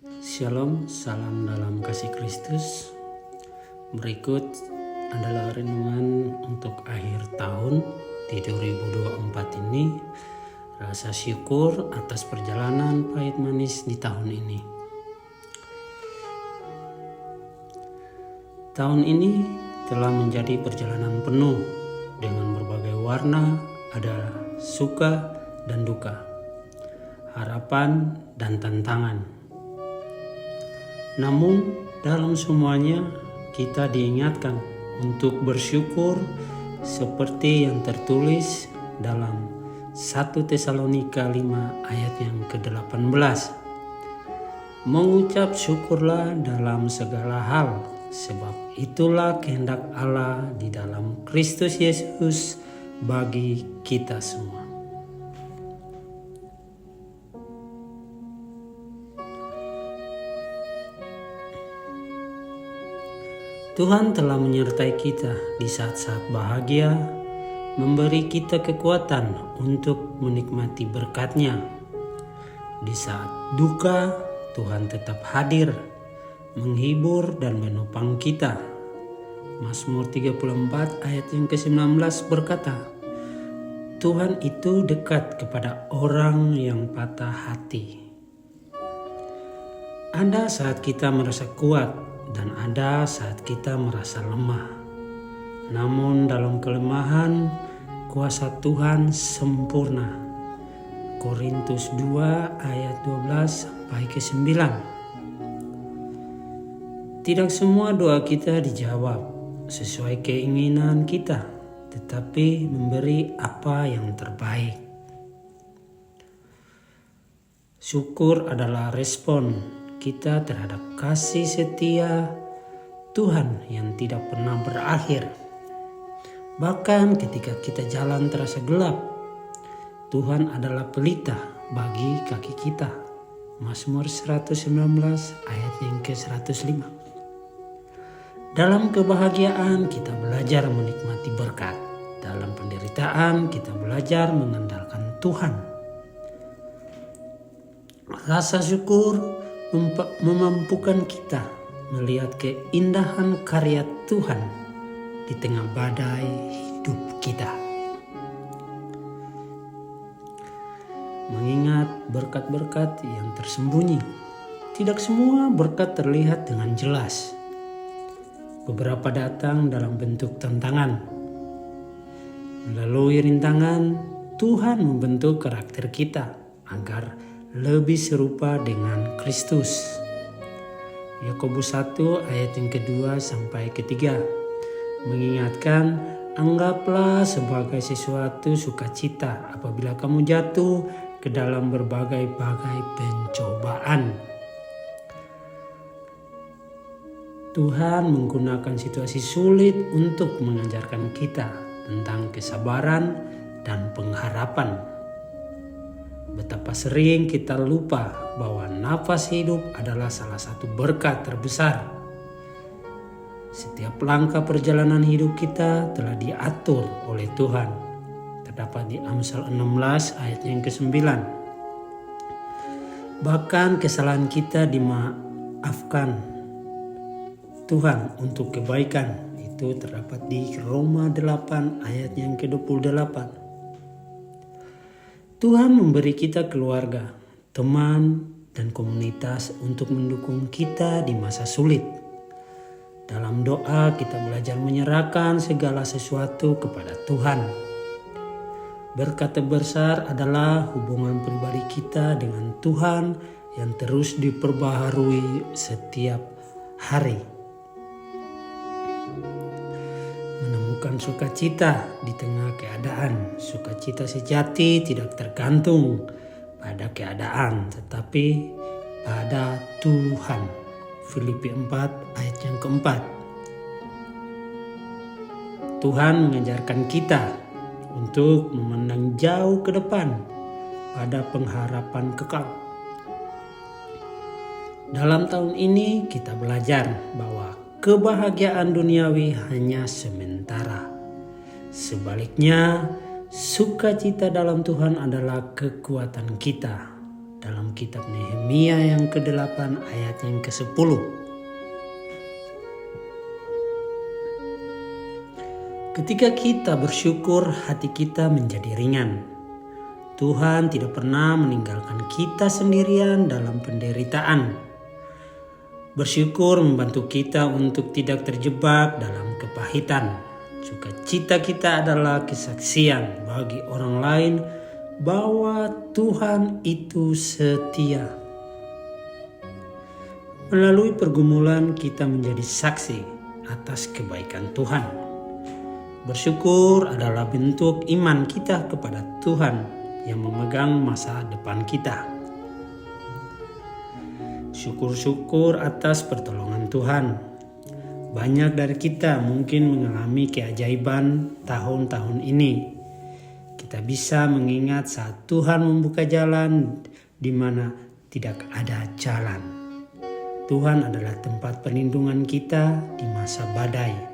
Shalom, salam dalam kasih Kristus. Berikut adalah renungan untuk akhir tahun di 2024 ini. Rasa syukur atas perjalanan pahit manis di tahun ini. Tahun ini telah menjadi perjalanan penuh dengan berbagai warna, ada suka dan duka, harapan dan tantangan. Namun dalam semuanya kita diingatkan untuk bersyukur seperti yang tertulis dalam 1 Tesalonika 5 ayat yang ke-18. Mengucap syukurlah dalam segala hal, sebab itulah kehendak Allah di dalam Kristus Yesus bagi kita semua. Tuhan telah menyertai kita di saat-saat bahagia, memberi kita kekuatan untuk menikmati berkat-Nya. Di saat duka, Tuhan tetap hadir, menghibur dan menopang kita. Mazmur 34 ayat yang ke-19 berkata, Tuhan itu dekat kepada orang yang patah hati. Ada saat kita merasa kuat, dan ada saat kita merasa lemah. Namun dalam kelemahan, kuasa Tuhan sempurna. Korintus 2 ayat 12 sampai ke 9. Tidak semua doa kita dijawab sesuai keinginan kita, tetapi memberi apa yang terbaik. Syukur adalah respon kita terhadap kasih setia Tuhan yang tidak pernah berakhir. Bahkan ketika kita jalan terasa gelap, Tuhan adalah pelita bagi kaki kita. Mazmur 119 ayat yang ke-105. Dalam kebahagiaan kita belajar menikmati berkat. Dalam penderitaan kita belajar mengandalkan Tuhan. Rasa syukur memampukan kita melihat keindahan karya Tuhan di tengah badai hidup kita. Mengingat berkat-berkat yang tersembunyi, tidak semua berkat terlihat dengan jelas. Beberapa datang dalam bentuk tantangan. Melalui rintangan, Tuhan membentuk karakter kita agar lebih serupa dengan Kristus. Yakobus 1 ayat yang kedua sampai ketiga mengingatkan, anggaplah sebagai sesuatu sukacita apabila kamu jatuh ke dalam berbagai-bagai pencobaan. Tuhan menggunakan situasi sulit untuk mengajarkan kita tentang kesabaran dan pengharapan. Betapa sering kita lupa bahwa nafas hidup adalah salah satu berkat terbesar. Setiap langkah perjalanan hidup kita telah diatur oleh Tuhan. Terdapat di Amsal 16 ayat yang ke-9. Bahkan kesalahan kita dimaafkan Tuhan untuk kebaikan. Itu terdapat di Roma 8 ayat yang ke-28. Tuhan memberi kita keluarga, teman, dan komunitas untuk mendukung kita di masa sulit. Dalam doa kita belajar menyerahkan segala sesuatu kepada Tuhan. Berkat terbesar adalah hubungan pribadi kita dengan Tuhan yang terus diperbaharui setiap hari. Menemukan sukacita di tengah keadaan. Sukacita sejati tidak tergantung pada keadaan, tetapi pada Tuhan. Filipi 4 ayat yang keempat. Tuhan mengajarkan kita untuk memandang jauh ke depan pada pengharapan kekal. Dalam tahun ini kita belajar bahwa kebahagiaan duniawi hanya sementara. Sebaliknya, sukacita dalam Tuhan adalah kekuatan kita. dalam kitab Nehemia yang ke-8 ayat yang ke-10. Ketika kita bersyukur, hati kita menjadi ringan. Tuhan tidak pernah meninggalkan kita sendirian dalam penderitaan. Bersyukur membantu kita untuk tidak terjebak dalam kepahitan. Sukacita kita adalah kesaksian bagi orang lain bahwa Tuhan itu setia. Melalui pergumulan kita menjadi saksi atas kebaikan Tuhan. Bersyukur adalah bentuk iman kita kepada Tuhan yang memegang masa depan kita. Syukur-syukur atas pertolongan Tuhan. Banyak dari kita mungkin mengalami keajaiban tahun-tahun ini. Kita bisa mengingat saat Tuhan membuka jalan di mana tidak ada jalan. Tuhan adalah tempat perlindungan kita di masa badai.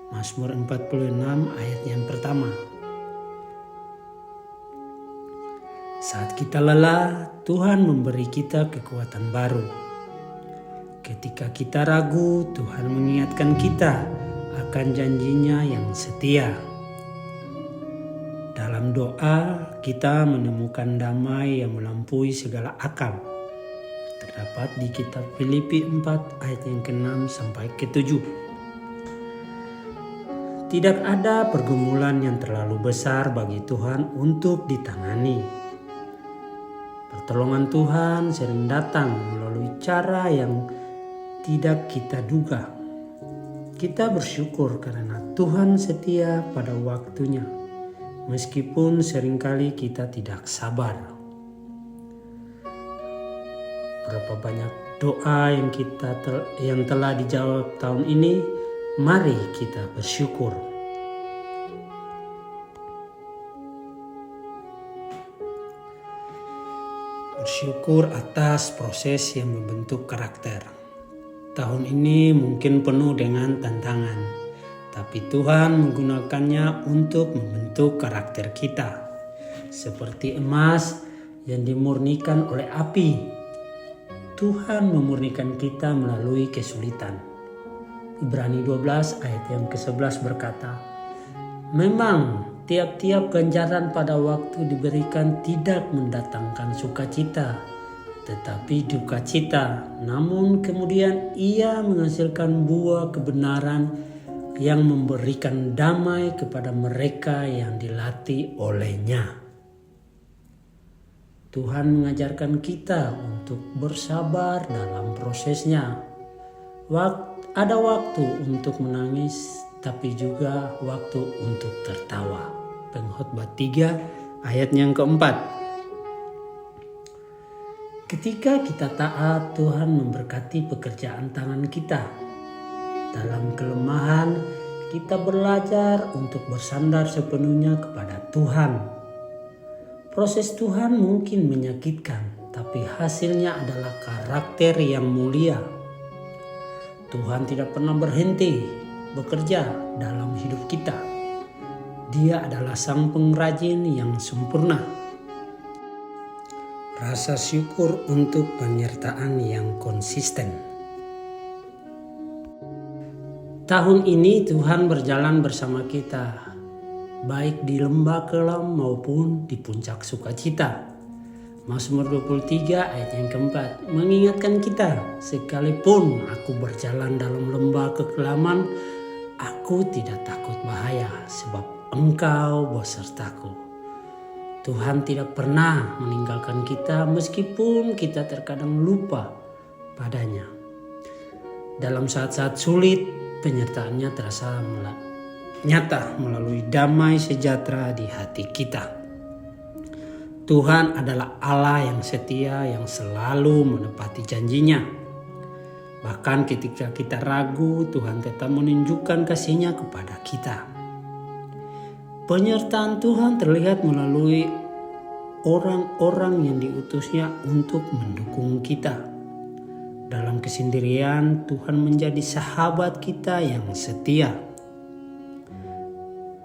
Mazmur 46 ayat yang pertama. Saat kita lelah, Tuhan memberi kita kekuatan baru. Ketika kita ragu, Tuhan mengingatkan kita akan janjinya yang setia. Dalam doa, kita menemukan damai yang melampaui segala akal. Terdapat di kitab Filipi 4 ayat yang ke-6 sampai ke-7. Tidak ada pergumulan yang terlalu besar bagi Tuhan untuk ditangani. Pertolongan Tuhan sering datang melalui cara yang tidak kita duga. Kita bersyukur karena Tuhan setia pada waktunya, meskipun seringkali kita tidak sabar. Berapa banyak doa yang telah dijawab tahun ini, mari kita bersyukur. Bersyukur atas proses yang membentuk karakter. Tahun ini mungkin penuh dengan tantangan, tapi Tuhan menggunakannya untuk membentuk karakter kita. Seperti emas yang dimurnikan oleh api, Tuhan memurnikan kita melalui kesulitan. Ibrani 12 ayat yang ke-11 berkata, memang tiap-tiap ganjaran pada waktu diberikan tidak mendatangkan sukacita, tetapi duka cita. Namun kemudian ia menghasilkan buah kebenaran yang memberikan damai kepada mereka yang dilatih olehnya. Tuhan mengajarkan kita untuk bersabar dalam prosesnya. Ada waktu untuk menangis, tapi juga waktu untuk tertawa. Pengkhotbah 3 ayat yang keempat. Ketika kita taat, Tuhan memberkati pekerjaan tangan kita. Dalam kelemahan, kita belajar untuk bersandar sepenuhnya kepada Tuhan. Proses Tuhan mungkin menyakitkan, tapi hasilnya adalah karakter yang mulia. Tuhan tidak pernah berhenti bekerja dalam hidup kita. Dia adalah sang pengrajin yang sempurna. Rasa syukur untuk penyertaan yang konsisten. Tahun ini Tuhan berjalan bersama kita, baik di lembah kelam maupun di puncak sukacita. Mazmur 23 ayat yang keempat mengingatkan kita, sekalipun aku berjalan dalam lembah kekelaman, aku tidak takut bahaya, sebab Engkau besertaku. Tuhan tidak pernah meninggalkan kita meskipun kita terkadang lupa padanya. Dalam saat-saat sulit, penyertaannya terasa nyata melalui damai sejahtera di hati kita. Tuhan adalah Allah yang setia, yang selalu menepati janjinya. Bahkan ketika kita ragu, Tuhan tetap menunjukkan kasih-Nya kepada kita. Penyertaan Tuhan terlihat melalui orang-orang yang diutusnya untuk mendukung kita. Dalam kesendirian, Tuhan menjadi sahabat kita yang setia.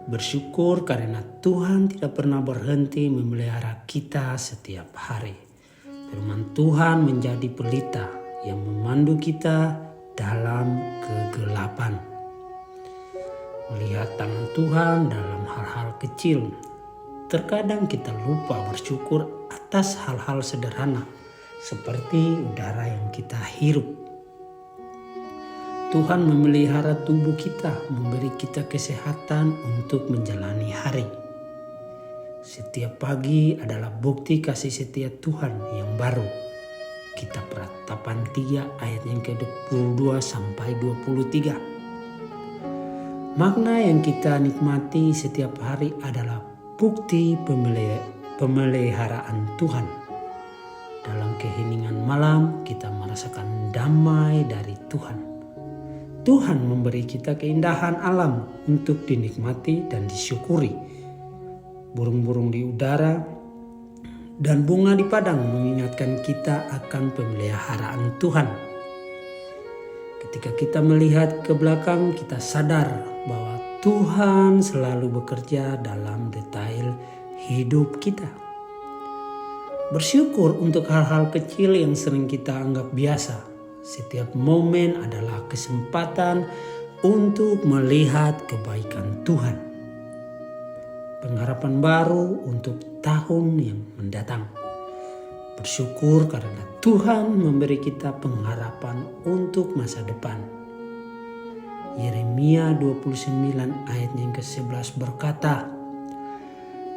Bersyukur karena Tuhan tidak pernah berhenti memelihara kita setiap hari. Firman Tuhan menjadi pelita yang memandu kita dalam kegelapan. Melihat tangan Tuhan dalam hal-hal kecil. Terkadang kita lupa bersyukur atas hal-hal sederhana seperti udara yang kita hirup. Tuhan memelihara tubuh kita, memberi kita kesehatan untuk menjalani hari. Setiap pagi adalah bukti kasih setia Tuhan yang baru. Kitab Ratapan 3 ayat yang ke-22 sampai 23. Makna yang kita nikmati setiap hari adalah bukti pemeliharaan Tuhan. Dalam keheningan malam kita merasakan damai dari Tuhan. Tuhan memberi kita keindahan alam untuk dinikmati dan disyukuri. Burung-burung di udara dan bunga di padang mengingatkan kita akan pemeliharaan Tuhan. Ketika kita melihat ke belakang, kita sadar bahwa Tuhan selalu bekerja dalam detail hidup kita. Bersyukur untuk hal-hal kecil yang sering kita anggap biasa. Setiap momen adalah kesempatan untuk melihat kebaikan Tuhan. Pengharapan baru untuk tahun yang mendatang. Bersyukur karena Tuhan memberi kita pengharapan untuk masa depan. Yeremia 29 ayat yang ke-11 berkata,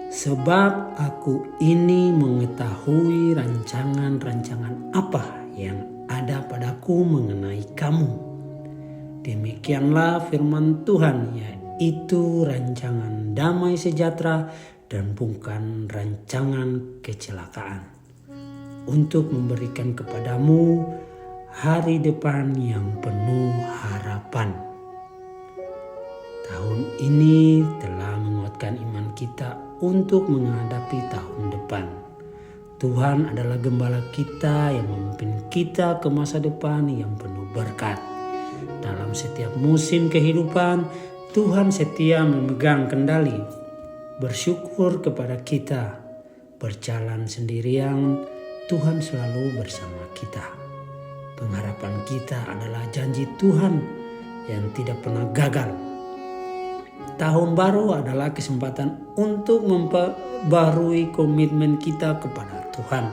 "Sebab aku ini mengetahui rancangan-rancangan apa yang ada padaku mengenai kamu. Demikianlah firman Tuhan, yaitu rancangan damai sejahtera dan bukan rancangan kecelakaan, untuk memberikan kepadamu hari depan yang penuh harapan." Tahun ini telah menguatkan iman kita untuk menghadapi tahun depan. Tuhan adalah gembala kita yang memimpin kita ke masa depan yang penuh berkat. Dalam setiap musim kehidupan, Tuhan setia memegang kendali. Bersyukur kepada kita. Berjalan sendirian, Tuhan selalu bersama kita. Pengharapan kita adalah janji Tuhan yang tidak pernah gagal. Tahun baru adalah kesempatan untuk memperbarui komitmen kita kepada Tuhan.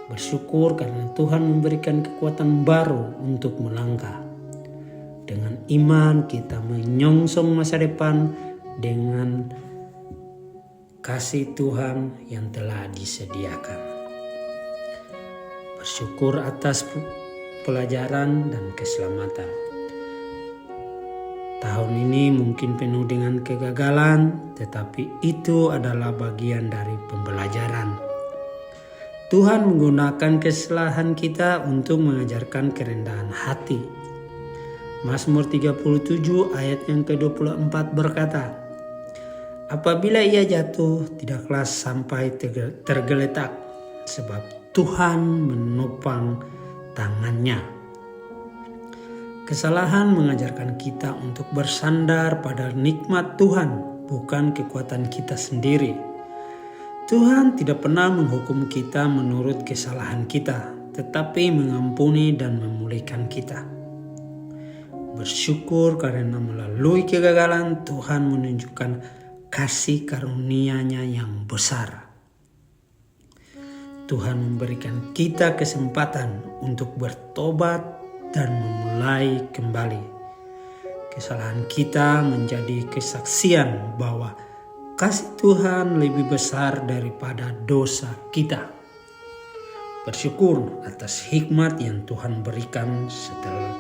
Bersyukur karena Tuhan memberikan kekuatan baru untuk melangkah. Dengan iman kita menyongsong masa depan dengan kasih Tuhan yang telah disediakan. Bersyukur atas pelajaran dan keselamatan. Tahun ini mungkin penuh dengan kegagalan, tetapi itu adalah bagian dari pembelajaran. Tuhan menggunakan kesalahan kita untuk mengajarkan kerendahan hati. Mazmur 37 ayat yang ke-24 berkata, "Apabila ia jatuh, tidaklah sampai tergeletak, sebab Tuhan menopang tangannya." Kesalahan mengajarkan kita untuk bersandar pada nikmat Tuhan, bukan kekuatan kita sendiri. Tuhan tidak pernah menghukum kita menurut kesalahan kita, tetapi mengampuni dan memulihkan kita. Bersyukur karena melalui kegagalan Tuhan menunjukkan kasih karunia-Nya yang besar. Tuhan memberikan kita kesempatan untuk bertobat dan memulai kembali. Kesalahan kita menjadi kesaksian bahwa kasih Tuhan lebih besar daripada dosa kita. Bersyukur atas hikmat yang Tuhan berikan setelah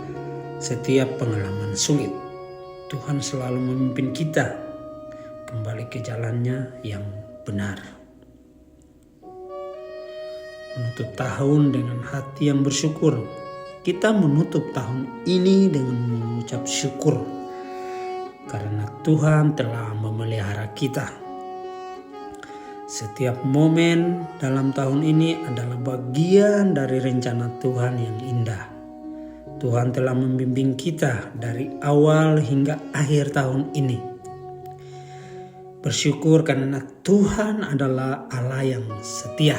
setiap pengalaman sulit. Tuhan selalu memimpin kita kembali ke jalannya yang benar. Menutup tahun dengan hati yang bersyukur. Kita menutup tahun ini dengan mengucap syukur karena Tuhan telah memelihara kita. Setiap momen dalam tahun ini adalah bagian dari rencana Tuhan yang indah. Tuhan telah membimbing kita dari awal hingga akhir tahun ini. Bersyukur karena Tuhan adalah Allah yang setia,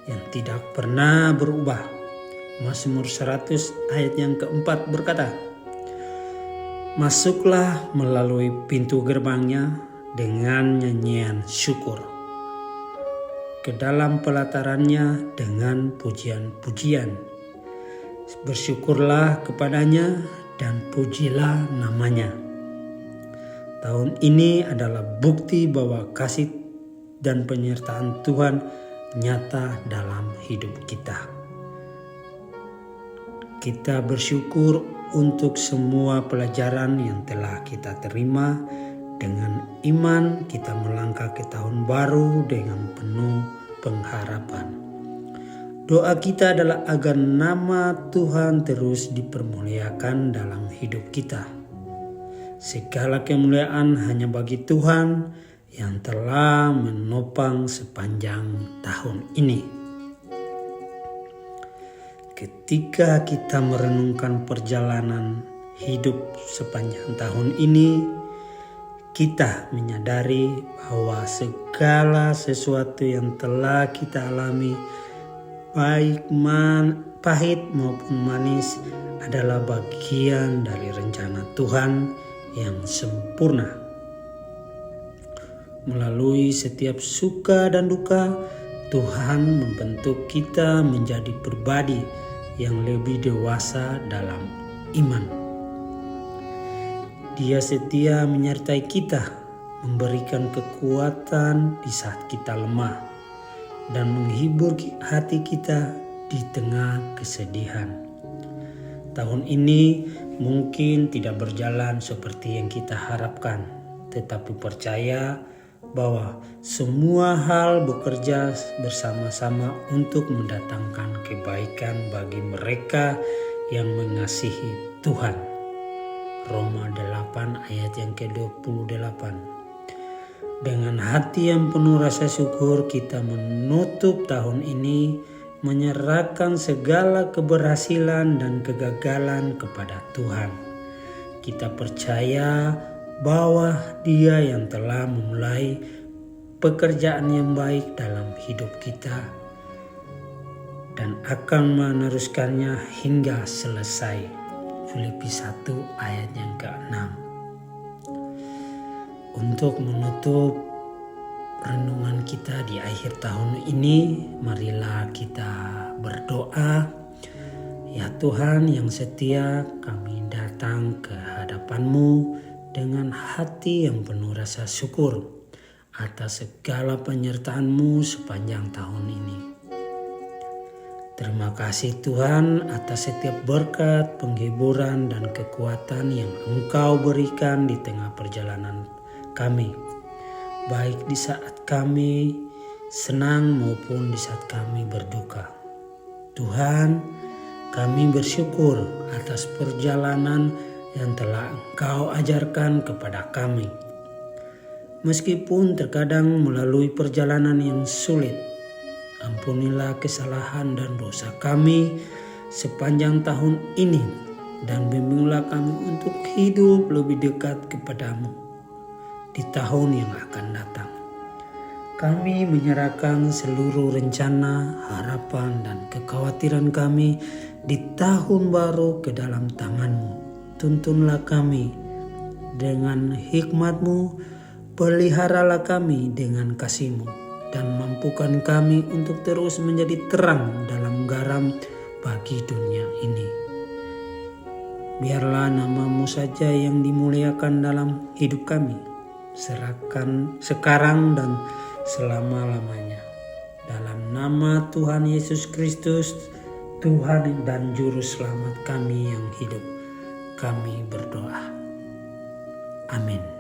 yang tidak pernah berubah. Mazmur 100 ayat yang keempat berkata, masuklah melalui pintu gerbangnya dengan nyanyian syukur, ke dalam pelatarannya dengan pujian-pujian. Bersyukurlah kepadanya dan pujilah namanya. Tahun ini adalah bukti bahwa kasih dan penyertaan Tuhan nyata dalam hidup kita. Kita bersyukur untuk semua pelajaran yang telah kita terima. Dengan iman kita melangkah ke tahun baru dengan penuh pengharapan. Doa kita adalah agar nama Tuhan terus dipermuliakan dalam hidup kita. Segala kemuliaan hanya bagi Tuhan yang telah menopang sepanjang tahun ini. Ketika kita merenungkan perjalanan hidup sepanjang tahun ini, kita menyadari bahwa segala sesuatu yang telah kita alami, baik pahit maupun manis, adalah bagian dari rencana Tuhan yang sempurna. Melalui setiap suka dan duka, Tuhan membentuk kita menjadi pribadi yang lebih dewasa dalam iman. Dia setia menyertai kita, memberikan kekuatan di saat kita lemah, dan menghibur hati kita di tengah kesedihan. Tahun ini mungkin tidak berjalan seperti yang kita harapkan, tetapi percaya bahwa semua hal bekerja bersama-sama untuk mendatangkan kebaikan bagi mereka yang mengasihi Tuhan. Roma 8 ayat yang ke-28. Dengan hati yang penuh rasa syukur kita menutup tahun ini, menyerahkan segala keberhasilan dan kegagalan kepada Tuhan. Kita percaya bahwa Dia yang telah memulai pekerjaan yang baik dalam hidup kita dan akan meneruskannya hingga selesai. Filipi 1 ayat yang ke-6. Untuk menutup renungan kita di akhir tahun ini, marilah kita berdoa. Ya Tuhan yang setia, kami datang ke hadapan-Mu dengan hati yang penuh rasa syukur atas segala penyertaan-Mu sepanjang tahun ini. Terima kasih Tuhan atas setiap berkat, penghiburan, dan kekuatan yang Engkau berikan di tengah perjalanan kami, baik di saat kami senang maupun di saat kami berduka. Tuhan, kami bersyukur atas perjalanan yang telah Engkau ajarkan kepada kami. Meskipun terkadang melalui perjalanan yang sulit, ampunilah kesalahan dan dosa kami sepanjang tahun ini dan bimbinglah kami untuk hidup lebih dekat kepadamu di tahun yang akan datang. Kami menyerahkan seluruh rencana, harapan, dan kekhawatiran kami di tahun baru ke dalam tangan-Mu. Tuntunlah kami dengan hikmat-Mu, peliharalah kami dengan kasih-Mu, dan mampukan kami untuk terus menjadi terang dalam garam bagi dunia ini. Biarlah nama-Mu saja yang dimuliakan dalam hidup kami, serahkan sekarang dan selama-lamanya. Dalam nama Tuhan Yesus Kristus, Tuhan dan Juru Selamat kami yang hidup, kami berdoa. Amin.